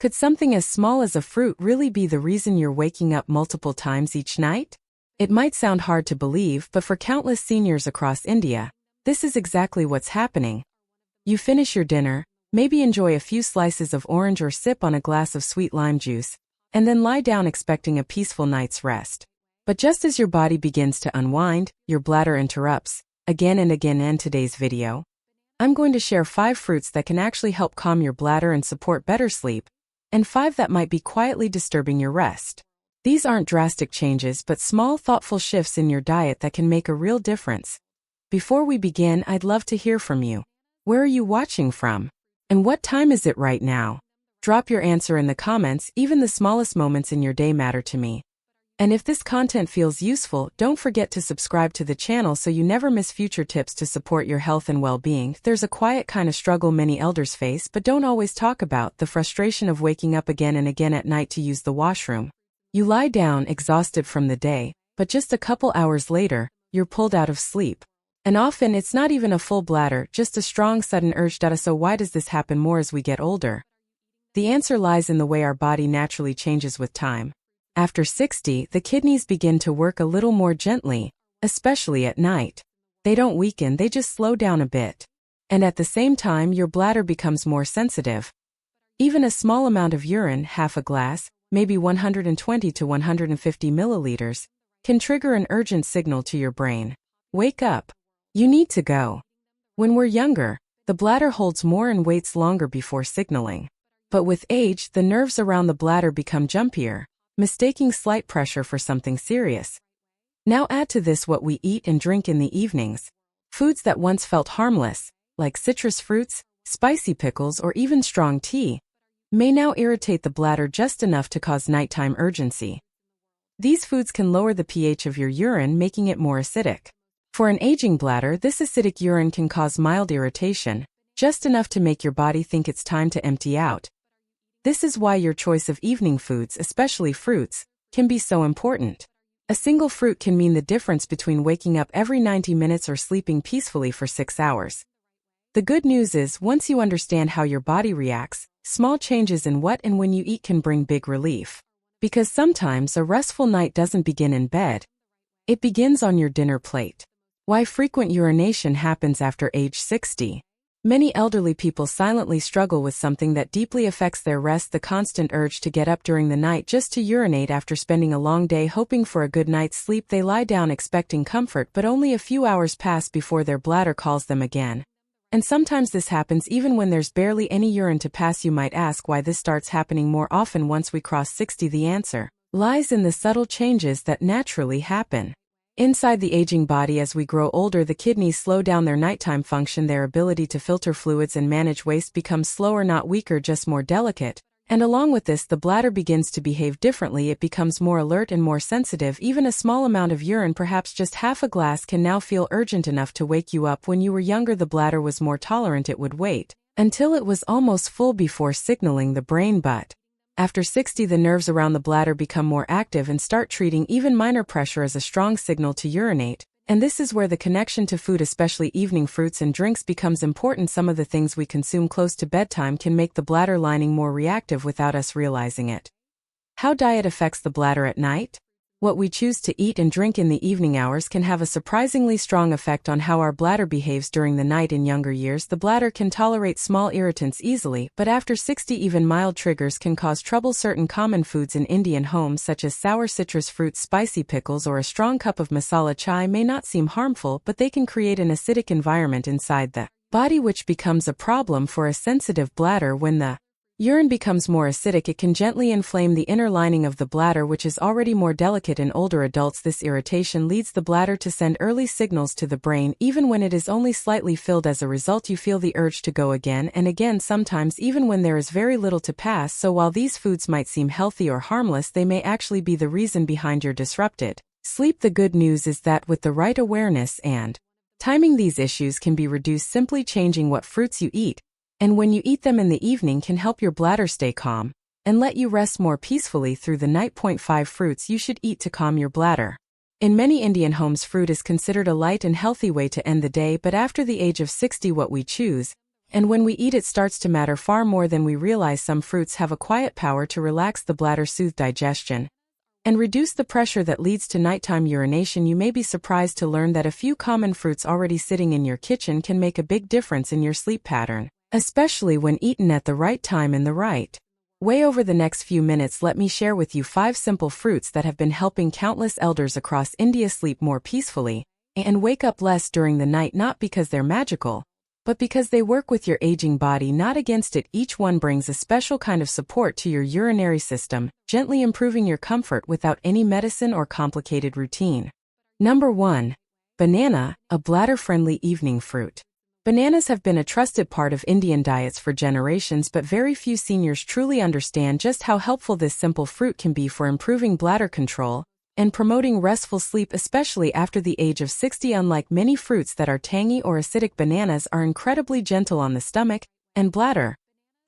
Could something as small as a fruit really be the reason you're waking up multiple times each night? It might sound hard to believe, but for countless seniors across India, this is exactly what's happening. You finish your dinner, maybe enjoy a few slices of orange or sip on a glass of sweet lime juice, and then lie down expecting a peaceful night's rest. But just as your body begins to unwind, your bladder interrupts, again and again. In today's video, I'm going to share 5 fruits that can actually help calm your bladder and support better sleep, and 5 that might be quietly disturbing your rest. These aren't drastic changes but small thoughtful shifts in your diet that can make a real difference. Before we begin, I'd love to hear from you. Where are you watching from? And what time is it right now? Drop your answer in the comments. Even the smallest moments in your day matter to me. And if this content feels useful, don't forget to subscribe to the channel so you never miss future tips to support your health and well-being. There's a quiet kind of struggle many elders face but don't always talk about: the frustration of waking up again and again at night to use the washroom. You lie down exhausted from the day, but just a couple hours later, you're pulled out of sleep. And often it's not even a full bladder, just a strong sudden urge. So why does this happen more as we get older? The answer lies in the way our body naturally changes with time. After 60, the kidneys begin to work a little more gently, especially at night. They don't weaken, they just slow down a bit. And at the same time, your bladder becomes more sensitive. Even a small amount of urine, half a glass, maybe 120 to 150 milliliters, can trigger an urgent signal to your brain. Wake up. You need to go. When we're younger, the bladder holds more and waits longer before signaling. But with age, the nerves around the bladder become jumpier, mistaking slight pressure for something serious. Now add to this what we eat and drink in the evenings. Foods that once felt harmless, like citrus fruits, spicy pickles, or even strong tea, may now irritate the bladder just enough to cause nighttime urgency. These foods can lower the pH of your urine, making it more acidic. For an aging bladder, this acidic urine can cause mild irritation, just enough to make your body think it's time to empty out. This is why your choice of evening foods, especially fruits, can be so important. A single fruit can mean the difference between waking up every 90 minutes or sleeping peacefully for 6 hours. The good news is, once you understand how your body reacts, small changes in what and when you eat can bring big relief. Because sometimes a restful night doesn't begin in bed. It begins on your dinner plate. Why frequent urination happens after age 60. Many elderly people silently struggle with something that deeply affects their rest: the constant urge to get up during the night just to urinate. After spending a long day hoping for a good night's sleep, they lie down expecting comfort, but only a few hours pass before their bladder calls them again. And sometimes this happens even when there's barely any urine to pass. You might ask why this starts happening more often once we cross 60. The answer lies in the subtle changes that naturally happen inside the aging body. As we grow older, the kidneys slow down their nighttime function. Their ability to filter fluids and manage waste becomes slower, not weaker, just more delicate. And along with this, the bladder begins to behave differently. It becomes more alert and more sensitive. Even a small amount of urine, perhaps just half a glass, can now feel urgent enough to wake you up. When you were younger, the bladder was more tolerant. It would wait until it was almost full before signaling the brain. But after 60, the nerves around the bladder become more active and start treating even minor pressure as a strong signal to urinate. And this is where the connection to food, especially evening fruits and drinks, becomes important. Some of the things we consume close to bedtime can make the bladder lining more reactive without us realizing it. How diet affects the bladder at night? What we choose to eat and drink in the evening hours can have a surprisingly strong effect on how our bladder behaves during the night. In younger years, the bladder can tolerate small irritants easily, but after 60, even mild triggers can cause trouble. Certain common foods in Indian homes, such as sour citrus fruits, spicy pickles, or a strong cup of masala chai, may not seem harmful, but they can create an acidic environment inside the body, which becomes a problem for a sensitive bladder. When the urine becomes more acidic, it can gently inflame the inner lining of the bladder, which is already more delicate in older adults. This irritation leads the bladder to send early signals to the brain, even when it is only slightly filled. As a result, you feel the urge to go again and again, sometimes even when there is very little to pass. So while these foods might seem healthy or harmless, they may actually be the reason behind your disrupted sleep. The good news is that with the right awareness and timing, these issues can be reduced. Simply changing what fruits you eat, and when you eat them in the evening, can help your bladder stay calm and let you rest more peacefully through the night. 5 fruits you should eat to calm your bladder. In many Indian homes, fruit is considered a light and healthy way to end the day, but after the age of 60, what we choose And when we eat, it starts to matter far more than we realize. Some fruits have a quiet power to relax the bladder, soothe digestion, and reduce the pressure that leads to nighttime urination. You may be surprised to learn that a few common fruits already sitting in your kitchen can make a big difference in your sleep pattern, especially when eaten at the right time in the right way. Over the next few minutes, let me share with you 5 simple fruits that have been helping countless elders across India sleep more peacefully and wake up less during the night, not because they're magical, but because they work with your aging body, not against it. Each one brings a special kind of support to your urinary system, gently improving your comfort without any medicine or complicated routine. Number 1. Banana, a bladder-friendly evening fruit. Bananas have been a trusted part of Indian diets for generations, but very few seniors truly understand just how helpful this simple fruit can be for improving bladder control and promoting restful sleep, especially after the age of 60. Unlike many fruits that are tangy or acidic, bananas are incredibly gentle on the stomach and bladder.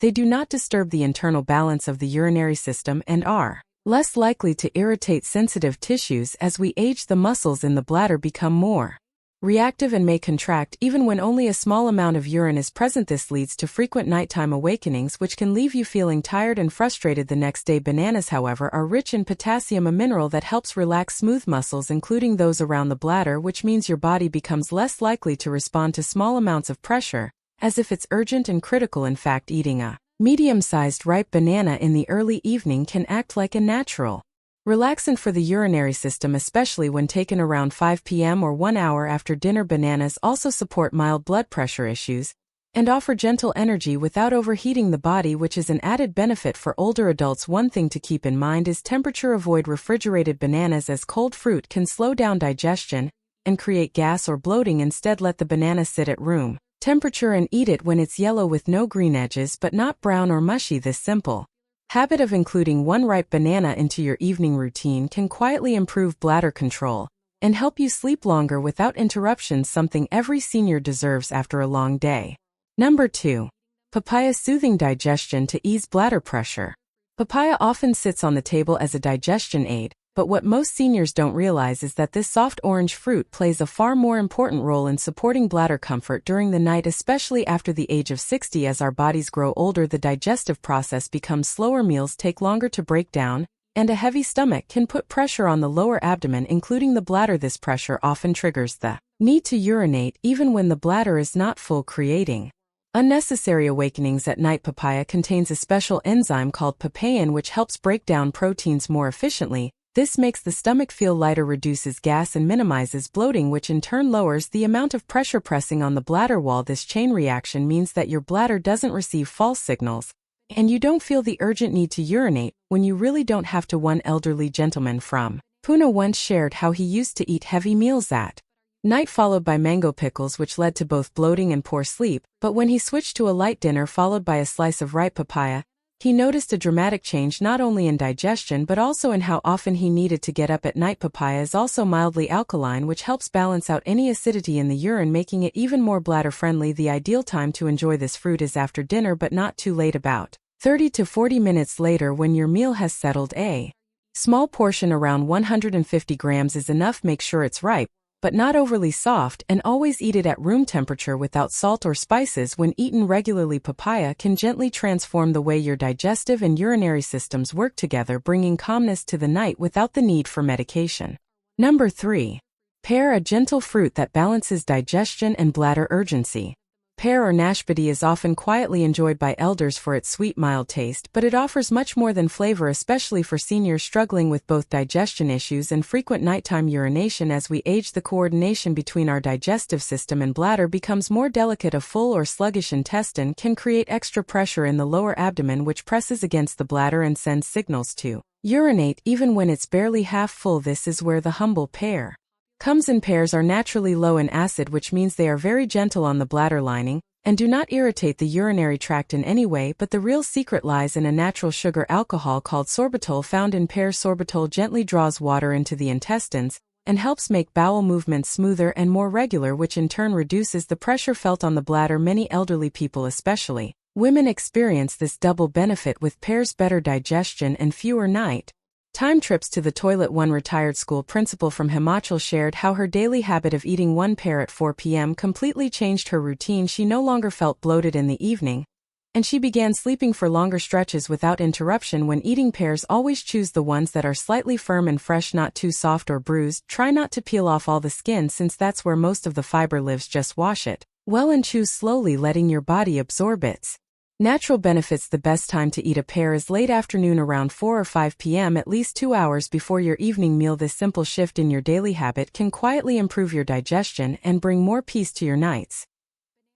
They do not disturb the internal balance of the urinary system and are less likely to irritate sensitive tissues. As we age, the muscles in the bladder become more reactive and may contract even when only a small amount of urine is present. This leads to frequent nighttime awakenings, which can leave you feeling tired and frustrated the next day. Bananas, however, are rich in potassium, a mineral that helps relax smooth muscles, including those around the bladder, which means your body becomes less likely to respond to small amounts of pressure, as if it's urgent and critical. In fact, eating a medium-sized ripe banana in the early evening can act like a natural relaxant for the urinary system, especially when taken around 5 p.m. or 1 hour after dinner. Bananas also support mild blood pressure issues and offer gentle energy without overheating the body, which is an added benefit for older adults. One thing to keep in mind is temperature. Avoid refrigerated bananas, as cold fruit can slow down digestion and create gas or bloating. Instead, let the banana sit at room temperature and eat it when it's yellow with no green edges but not brown or mushy. This simple habit of including one ripe banana into your evening routine can quietly improve bladder control and help you sleep longer without interruptions, something every senior deserves after a long day. Number 2. Papaya, soothing digestion to ease bladder pressure. Papaya often sits on the table as a digestion aid, but what most seniors don't realize is that this soft orange fruit plays a far more important role in supporting bladder comfort during the night, especially after the age of 60. As our bodies grow older, the digestive process becomes slower, meals take longer to break down, and a heavy stomach can put pressure on the lower abdomen, including the bladder. This pressure often triggers the need to urinate even when the bladder is not full, creating unnecessary awakenings at night. Papaya contains a special enzyme called papain, which helps break down proteins more efficiently. This makes the stomach feel lighter, reduces gas, and minimizes bloating, which in turn lowers the amount of pressure pressing on the bladder wall. This chain reaction means that your bladder doesn't receive false signals, and you don't feel the urgent need to urinate when you really don't have to. One elderly gentleman from Pune once shared how he used to eat heavy meals at night followed by mango pickles, which led to both bloating and poor sleep, but when he switched to a light dinner followed by a slice of ripe papaya, he noticed a dramatic change not only in digestion but also in how often he needed to get up at night. Papaya is also mildly alkaline, which helps balance out any acidity in the urine, making it even more bladder-friendly. The ideal time to enjoy this fruit is after dinner, but not too late, about 30 to 40 minutes later when your meal has settled. A small portion, around 150 grams, is enough. Make sure it's ripe, but not overly soft, and always eat it at room temperature without salt or spices. When eaten regularly, papaya can gently transform the way your digestive and urinary systems work together, bringing calmness to the night without the need for medication. Number 3. Pear, a gentle fruit that balances digestion and bladder urgency. Pear, or nashpati, is often quietly enjoyed by elders for its sweet, mild taste, but it offers much more than flavor, especially for seniors struggling with both digestion issues and frequent nighttime urination. As we age, the coordination between our digestive system and bladder becomes more delicate. A full or sluggish intestine can create extra pressure in the lower abdomen, which presses against the bladder and sends signals to urinate even when it's barely half full. This is where the humble pear comes in. Pears are naturally low in acid, which means they are very gentle on the bladder lining and do not irritate the urinary tract in any way, but the real secret lies in a natural sugar alcohol called sorbitol found in pears. Sorbitol gently draws water into the intestines and helps make bowel movements smoother and more regular, which in turn reduces the pressure felt on the bladder. Many elderly people, especially women, experience this double benefit with pears: better digestion and fewer night Time trips to the toilet. One retired school principal from Himachal shared how her daily habit of eating one pear at 4 p.m. completely changed her routine. She no longer felt bloated in the evening, and she began sleeping for longer stretches without interruption. When eating pears, always choose the ones that are slightly firm and fresh, not too soft or bruised. Try not to peel off all the skin since that's where most of the fiber lives. Just wash it well and chew slowly, letting your body absorb its natural benefits. The best time to eat a pear is late afternoon around 4 or 5 p.m., at least 2 hours before your evening meal. This simple shift in your daily habit can quietly improve your digestion and bring more peace to your nights.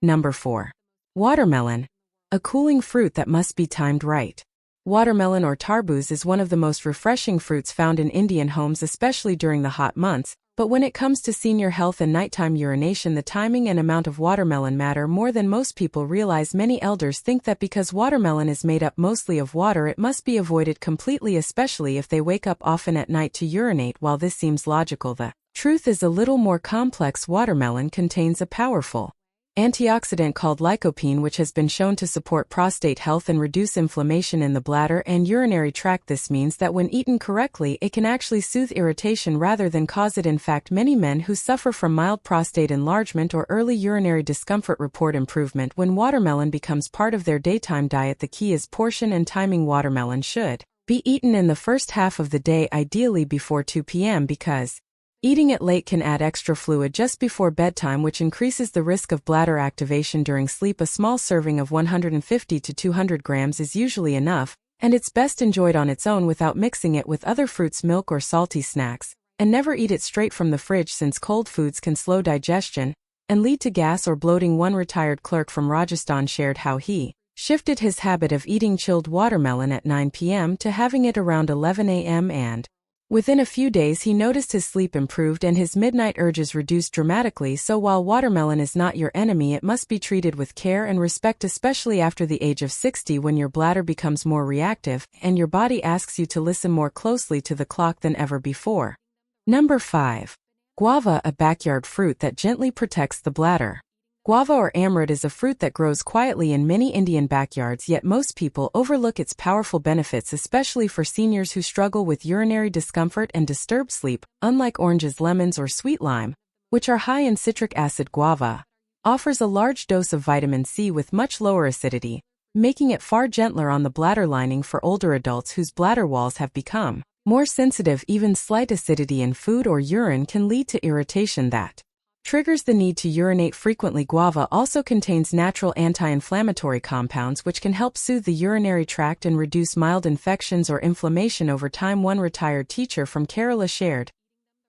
Number 4. Watermelon. A cooling fruit that must be timed right. Watermelon or tarboos is one of the most refreshing fruits found in Indian homes, especially during the hot months. But when it comes to senior health and nighttime urination, the timing and amount of watermelon matter more than most people realize. Many elders think that because watermelon is made up mostly of water, it must be avoided completely, especially if they wake up often at night to urinate. While this seems logical, the truth is a little more complex. Watermelon contains a powerful antioxidant called lycopene, which has been shown to support prostate health and reduce inflammation in the bladder and urinary tract. This means that when eaten correctly, it can actually soothe irritation rather than cause it. In fact, many men who suffer from mild prostate enlargement or early urinary discomfort report improvement when watermelon becomes part of their daytime diet. The key is portion and timing. Watermelon should be eaten in the first half of the day, ideally before 2 p.m., because eating it late can add extra fluid just before bedtime, which increases the risk of bladder activation during sleep. A small serving of 150 to 200 grams is usually enough, and it's best enjoyed on its own without mixing it with other fruits, milk, or salty snacks. And never eat it straight from the fridge, since cold foods can slow digestion and lead to gas or bloating. One retired clerk from Rajasthan shared how he shifted his habit of eating chilled watermelon at 9 p.m. to having it around 11 a.m. and within a few days he noticed his sleep improved and his midnight urges reduced dramatically. So while watermelon is not your enemy, it must be treated with care and respect, especially after the age of 60, when your bladder becomes more reactive and your body asks you to listen more closely to the clock than ever before. Number 5. Guava, a backyard fruit that gently protects the bladder. Guava or amrut is a fruit that grows quietly in many Indian backyards, yet most people overlook its powerful benefits, especially for seniors who struggle with urinary discomfort and disturbed sleep. Unlike oranges, lemons, or sweet lime, which are high in citric acid, guava offers a large dose of vitamin C with much lower acidity, making it far gentler on the bladder lining. For older adults whose bladder walls have become more sensitive, even slight acidity in food or urine can lead to irritation that triggers the need to urinate frequently. Guava also contains natural anti-inflammatory compounds which can help soothe the urinary tract and reduce mild infections or inflammation over time. One retired teacher from Kerala shared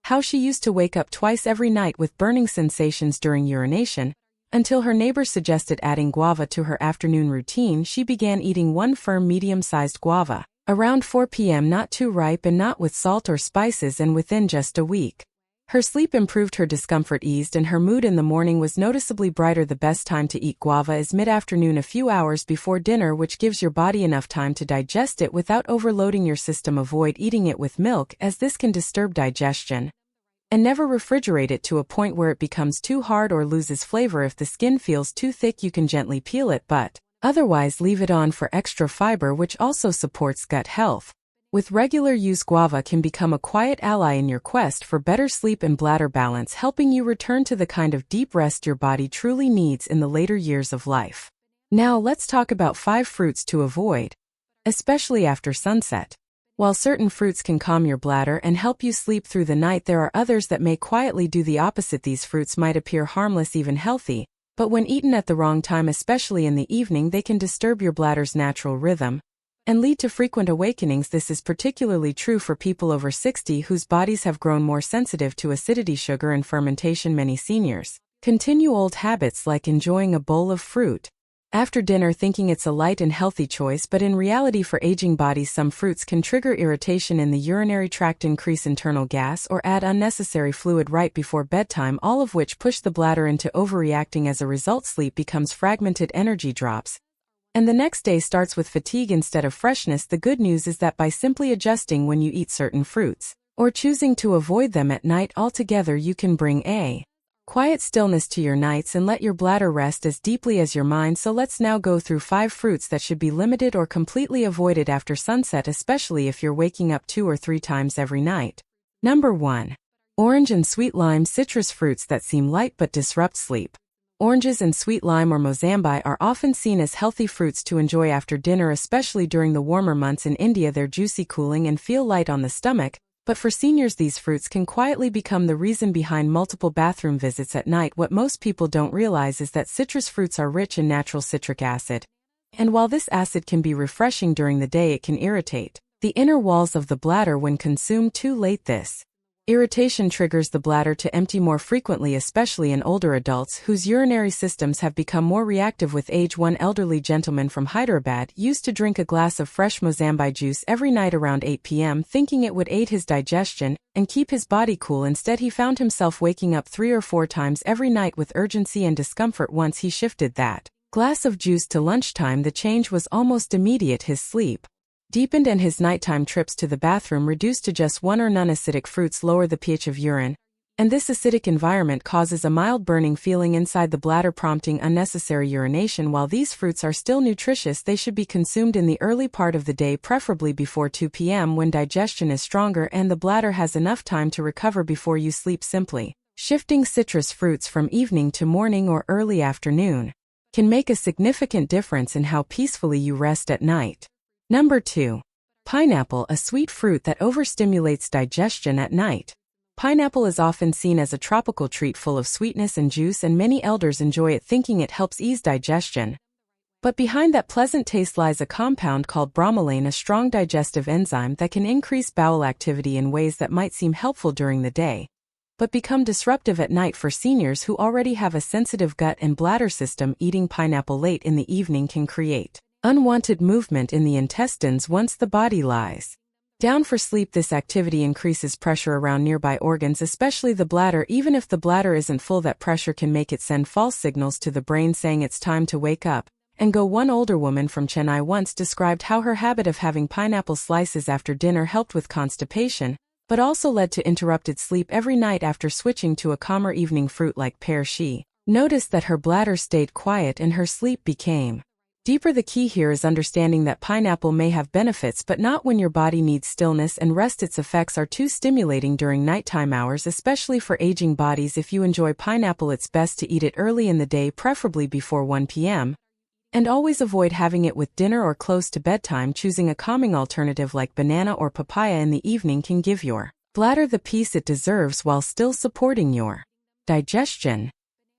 how she used to wake up twice every night with burning sensations during urination, until her neighbors suggested adding guava to her afternoon routine. She began eating one firm, medium-sized guava around 4 p.m., not too ripe and not with salt or spices, and within just a week, her sleep improved, her discomfort eased, and her mood in the morning was noticeably brighter. The best time to eat guava is mid-afternoon, a few hours before dinner, which gives your body enough time to digest it without overloading your system. Avoid eating it with milk, as this can disturb digestion. And never refrigerate it to a point where it becomes too hard or loses flavor. If the skin feels too thick, you can gently peel it, but otherwise leave it on for extra fiber, which also supports gut health. With regular use, guava can become a quiet ally in your quest for better sleep and bladder balance, helping you return to the kind of deep rest your body truly needs in the later years of life. Now let's talk about 5 fruits to avoid, especially after sunset. While certain fruits can calm your bladder and help you sleep through the night, there are others that may quietly do the opposite. These fruits might appear harmless, even healthy, but when eaten at the wrong time, especially in the evening, they can disturb your bladder's natural rhythm and lead to frequent awakenings. This is particularly true for people over 60 whose bodies have grown more sensitive to acidity, sugar, and fermentation. Many seniors continue old habits like enjoying a bowl of fruit after dinner, thinking it's a light and healthy choice, but in reality, for aging bodies, some fruits can trigger irritation in the urinary tract, increase internal gas, or add unnecessary fluid right before bedtime, all of which push the bladder into overreacting. As a result, sleep becomes fragmented, energy drops, and the next day starts with fatigue instead of freshness. The good news is that by simply adjusting when you eat certain fruits, or choosing to avoid them at night altogether, you can bring a quiet stillness to your nights and let your bladder rest as deeply as your mind. So let's now go through 5 fruits that should be limited or completely avoided after sunset, especially if you're waking up 2 or 3 times every night. Number 1. Orange and sweet lime. Citrus fruits that seem light but disrupt sleep. Oranges and sweet lime or mozambi are often seen as healthy fruits to enjoy after dinner, especially during the warmer months. In India, they're juicy, cooling, and feel light on the stomach. But for seniors, these fruits can quietly become the reason behind multiple bathroom visits at night. What most people don't realize is that citrus fruits are rich in natural citric acid. And while this acid can be refreshing during the day, it can irritate the inner walls of the bladder when consumed too late. This irritation triggers the bladder to empty more frequently, especially in older adults whose urinary systems have become more reactive with age. One elderly gentleman from Hyderabad used to drink a glass of fresh mozambi juice every night around 8 p.m., thinking it would aid his digestion and keep his body cool. Instead, he found himself waking up 3 or 4 times every night with urgency and discomfort. Once he shifted that glass of juice to lunchtime, the change was almost immediate. His sleep deepened and his nighttime trips to the bathroom reduced to just 1 or none. Acidic fruits lower the pH of urine, and this acidic environment causes a mild burning feeling inside the bladder, prompting unnecessary urination. While these fruits are still nutritious, they should be consumed in the early part of the day, preferably before 2 p.m. when digestion is stronger and the bladder has enough time to recover before you sleep. Simply shifting citrus fruits from evening to morning or early afternoon can make a significant difference in how peacefully you rest at night. Number 2. Pineapple, a sweet fruit that overstimulates digestion at night. Pineapple is often seen as a tropical treat full of sweetness and juice, and many elders enjoy it, thinking it helps ease digestion. But behind that pleasant taste lies a compound called bromelain, a strong digestive enzyme that can increase bowel activity in ways that might seem helpful during the day, but become disruptive at night. For seniors who already have a sensitive gut and bladder system, eating pineapple late in the evening can create unwanted movement in the intestines once the body lies down for sleep. This activity increases pressure around nearby organs, especially the bladder. Even if the bladder isn't full, that pressure can make it send false signals to the brain saying it's time to wake up and go. One older woman from Chennai once described how her habit of having pineapple slices after dinner helped with constipation, but also led to interrupted sleep every night. After switching to a calmer evening fruit like pear, she noticed that her bladder stayed quiet and her sleep became deeper. The key here is understanding that pineapple may have benefits, but not when your body needs stillness and rest. Its effects are too stimulating during nighttime hours, especially for aging bodies. If you enjoy pineapple, it's best to eat it early in the day, preferably before 1 p.m., and always avoid having it with dinner or close to bedtime. Choosing a calming alternative like banana or papaya in the evening can give your bladder the peace it deserves while still supporting your digestion.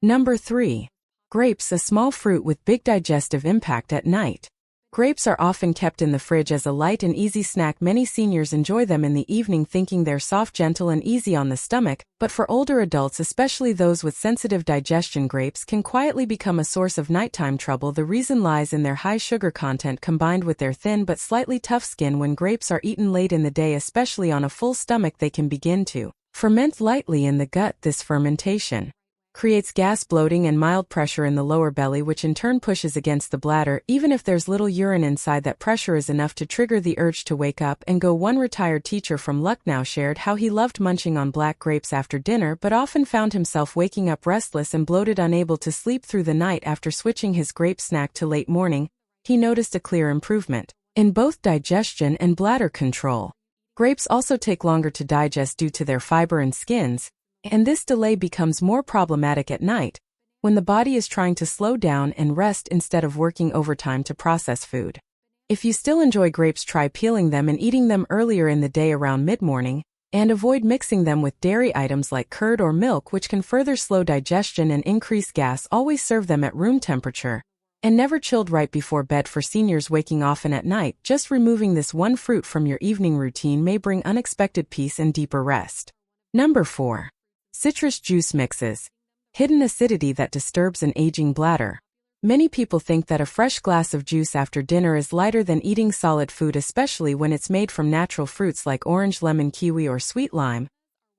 Number 3. Grapes, a small fruit with big digestive impact at night. Grapes are often kept in the fridge as a light and easy snack. Many seniors enjoy them in the evening, thinking they're soft, gentle, and easy on the stomach, but for older adults, especially those with sensitive digestion, grapes can quietly become a source of nighttime trouble. The reason lies in their high sugar content combined with their thin but slightly tough skin. When grapes are eaten late in the day, especially on a full stomach, they can begin to ferment lightly in the gut. This fermentation creates gas, bloating, and mild pressure in the lower belly, which in turn pushes against the bladder. Even if there's little urine inside, that pressure is enough to trigger the urge to wake up and go. One retired teacher from Lucknow shared how he loved munching on black grapes after dinner, but often found himself waking up restless and bloated, unable to sleep through the night. After switching his grape snack to late morning, he noticed a clear improvement in both digestion and bladder control. Grapes also take longer to digest due to their fiber and skins, and this delay becomes more problematic at night, when the body is trying to slow down and rest instead of working overtime to process food. If you still enjoy grapes, try peeling them and eating them earlier in the day around mid-morning, and avoid mixing them with dairy items like curd or milk, which can further slow digestion and increase gas. Always serve them at room temperature, and never chilled right before bed. For seniors waking often at night, just removing this one fruit from your evening routine may bring unexpected peace and deeper rest. Number 4. Citrus juice mixes. Hidden acidity that disturbs an aging bladder. Many people think that a fresh glass of juice after dinner is lighter than eating solid food, especially when it's made from natural fruits like orange, lemon, kiwi, or sweet lime.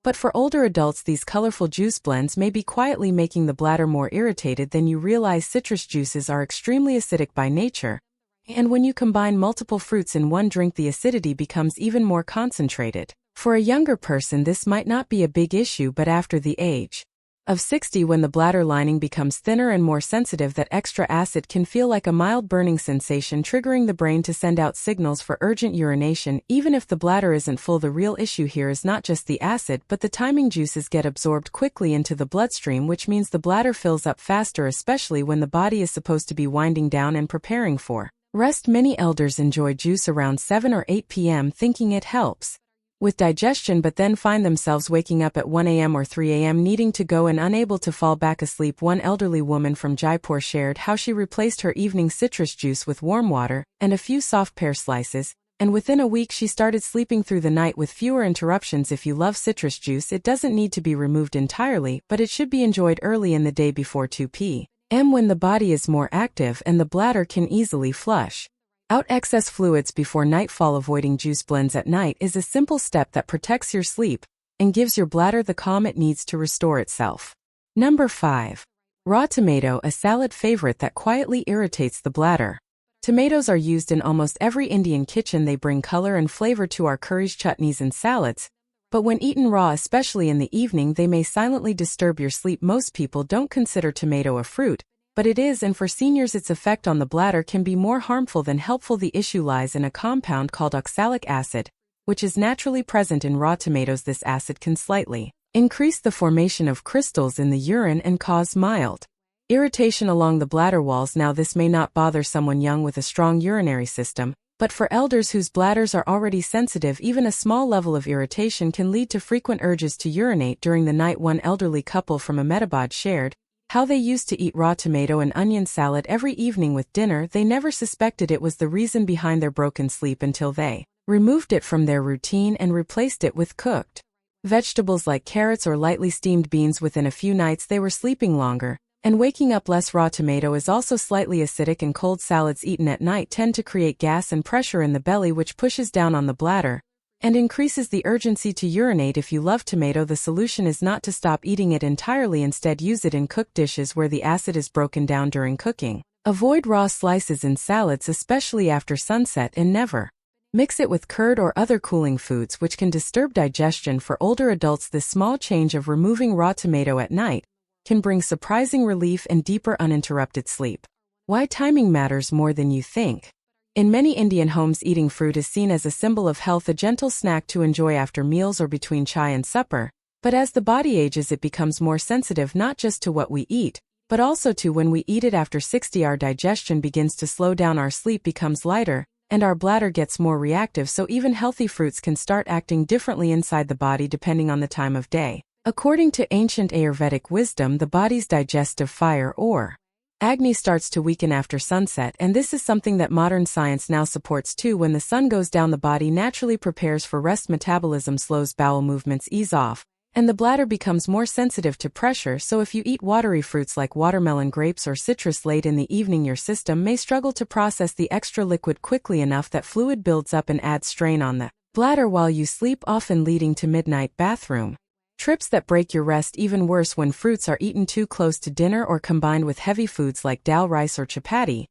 But for older adults, these colorful juice blends may be quietly making the bladder more irritated than you realize. Citrus juices are extremely acidic by nature, and when you combine multiple fruits in one drink, the acidity becomes even more concentrated. For a younger person, this might not be a big issue, but after the age Of 60, when the bladder lining becomes thinner and more sensitive, that extra acid can feel like a mild burning sensation, triggering the brain to send out signals for urgent urination. Even if the bladder isn't full, the real issue here is not just the acid, but the timing. Juices get absorbed quickly into the bloodstream, which means the bladder fills up faster, especially when the body is supposed to be winding down and preparing for rest. Many elders enjoy juice around 7 or 8 p.m. thinking it helps with digestion, but then find themselves waking up at 1 a.m. or 3 a.m. needing to go and unable to fall back asleep. One elderly woman from Jaipur shared how she replaced her evening citrus juice with warm water and a few soft pear slices, and within a week she started sleeping through the night with fewer interruptions. If you love citrus juice, it doesn't need to be removed entirely, but it should be enjoyed early in the day before 2 p.m. when the body is more active and the bladder can easily flush out excess fluids before nightfall. Avoiding juice blends at night is a simple step that protects your sleep and gives your bladder the calm it needs to restore itself. Number 5. Raw tomato, a salad favorite that quietly irritates the bladder. Tomatoes are used in almost every Indian kitchen. They bring color and flavor to our curries, chutneys, and salads. But when eaten raw, especially in the evening, they may silently disturb your sleep. Most people don't consider tomato a fruit, but it is, and for seniors its effect on the bladder can be more harmful than helpful. The issue lies in a compound called oxalic acid, which is naturally present in raw tomatoes. This acid can slightly increase the formation of crystals in the urine and cause mild irritation along the bladder walls. Now, this may not bother someone young with a strong urinary system, but for elders whose bladders are already sensitive, even a small level of irritation can lead to frequent urges to urinate during the night. One elderly couple from Ahmedabad shared how they used to eat raw tomato and onion salad every evening with dinner. They never suspected it was the reason behind their broken sleep until they removed it from their routine and replaced it with cooked vegetables like carrots or lightly steamed beans. Within a few nights they were sleeping longer and waking up less. Raw tomato is also slightly acidic, and cold salads eaten at night tend to create gas and pressure in the belly, which pushes down on the bladder and increases the urgency to urinate. If you love tomato, the solution is not to stop eating it entirely. Instead, use it in cooked dishes where the acid is broken down during cooking. Avoid raw slices in salads, especially after sunset, and never mix it with curd or other cooling foods, which can disturb digestion. For older adults, this small change of removing raw tomato at night can bring surprising relief and deeper uninterrupted sleep. Why timing matters more than you think. In many Indian homes, eating fruit is seen as a symbol of health, a gentle snack to enjoy after meals or between chai and supper. But as the body ages, it becomes more sensitive not just to what we eat, but also to when we eat it. After 60, our digestion begins to slow down, our sleep becomes lighter, and our bladder gets more reactive, so even healthy fruits can start acting differently inside the body depending on the time of day. According to ancient Ayurvedic wisdom, the body's digestive fire, or Agni, starts to weaken after sunset, and this is something that modern science now supports too. When the sun goes down, the body naturally prepares for rest. Metabolism slows, bowel movements ease off, and the bladder becomes more sensitive to pressure. So if you eat watery fruits like watermelon, grapes, or citrus late in the evening, your system may struggle to process the extra liquid quickly enough that fluid builds up and adds strain on the bladder while you sleep, often leading to midnight bathroom trips that break your rest. Even worse, when fruits are eaten too close to dinner or combined with heavy foods like dal, rice, or chapati,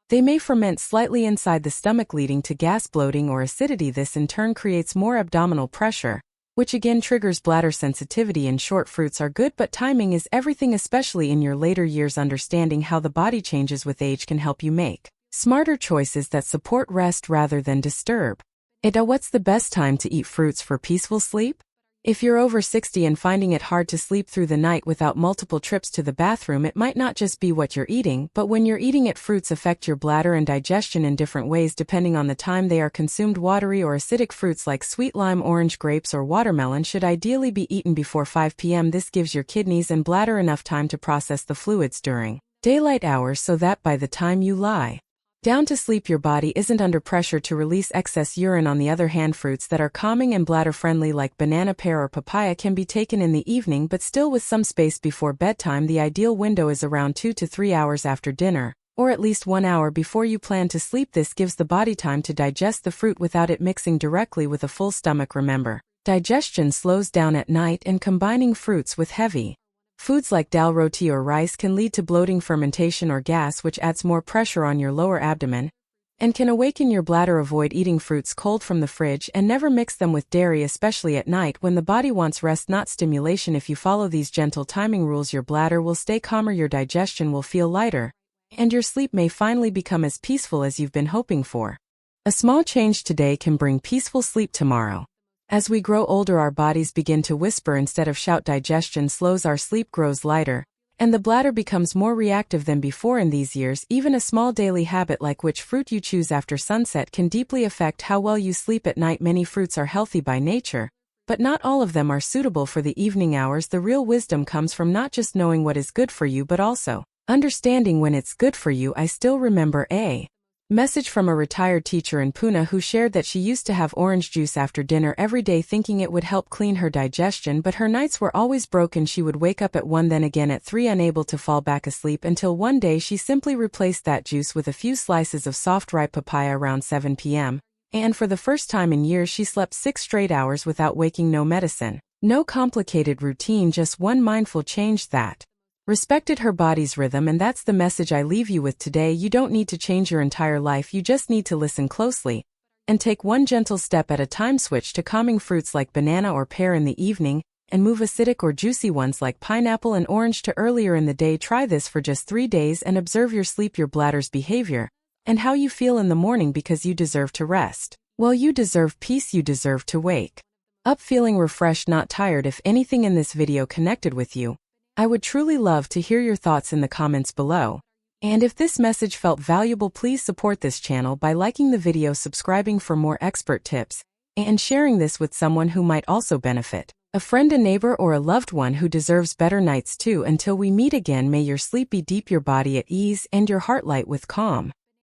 they may ferment slightly inside the stomach, leading to gas, bloating, or acidity. This in turn creates more abdominal pressure, which again triggers bladder sensitivity. In short, fruits are good, but timing is everything, especially in your later years. Understanding how the body changes with age can help you make smarter choices that support rest rather than disturb it. What's the best time to eat fruits for peaceful sleep? If you're over 60 and finding it hard to sleep through the night without multiple trips to the bathroom, it might not just be what you're eating, but when you're eating it. Fruits affect your bladder and digestion in different ways depending on the time they are consumed. Watery or acidic fruits like sweet lime, orange, grapes, or watermelon should ideally be eaten before 5 p.m. This gives your kidneys and bladder enough time to process the fluids during daylight hours, so that by the time you lie down to sleep, your body isn't under pressure to release excess urine. On the other hand, fruits that are calming and bladder-friendly like banana, pear, or papaya can be taken in the evening, but still with some space before bedtime. The ideal window is around 2 to 3 hours after dinner, or at least 1 hour before you plan to sleep. This gives the body time to digest the fruit without it mixing directly with a full stomach. Remember, digestion slows down at night, and combining fruits with heavy foods like dal, roti, or rice can lead to bloating, fermentation, or gas, which adds more pressure on your lower abdomen. and can awaken your bladder. Avoid eating fruits cold from the fridge and never mix them with dairy, especially at night when the body wants rest, not stimulation. If you follow these gentle timing rules, your bladder will stay calmer, your digestion will feel lighter, and your sleep may finally become as peaceful as you've been hoping for. A small change today can bring peaceful sleep tomorrow. As we grow older, our bodies begin to whisper instead of shout. Digestion slows, our sleep grows lighter, and the bladder becomes more reactive than before. In these years, even a small daily habit like which fruit you choose after sunset can deeply affect how well you sleep at night. Many fruits are healthy by nature, but not all of them are suitable for the evening hours. The real wisdom comes from not just knowing what is good for you but also understanding when it's good for you. I still remember a message from a retired teacher in Pune who shared that she used to have orange juice after dinner every day, thinking it would help clean her digestion, but her nights were always broken. She would wake up at 1, then again at 3, unable to fall back asleep, until one day she simply replaced that juice with a few slices of soft ripe papaya around 7 p.m., and for the first time in years she slept 6 straight hours without waking. No medicine, no complicated routine, just one mindful change that respected her body's rhythm. And that's the message I leave you with today. You don't need to change your entire life, you just need to listen closely and take one gentle step at a time. Switch to calming fruits like banana or pear in the evening, and move acidic or juicy ones like pineapple and orange to earlier in the day. Try this for just 3 days and observe your sleep, your bladder's behavior, and how you feel in the morning, because you deserve to rest. Well, you deserve peace, you deserve to wake up feeling refreshed, not tired. If anything in this video connected with you, I would truly love to hear your thoughts in the comments below. And if this message felt valuable, please support this channel by liking the video, subscribing for more expert tips, and sharing this with someone who might also benefit. A friend, a neighbor, or a loved one who deserves better nights too. Until we meet again, may your sleep be deep, your body at ease, and your heart light with calm.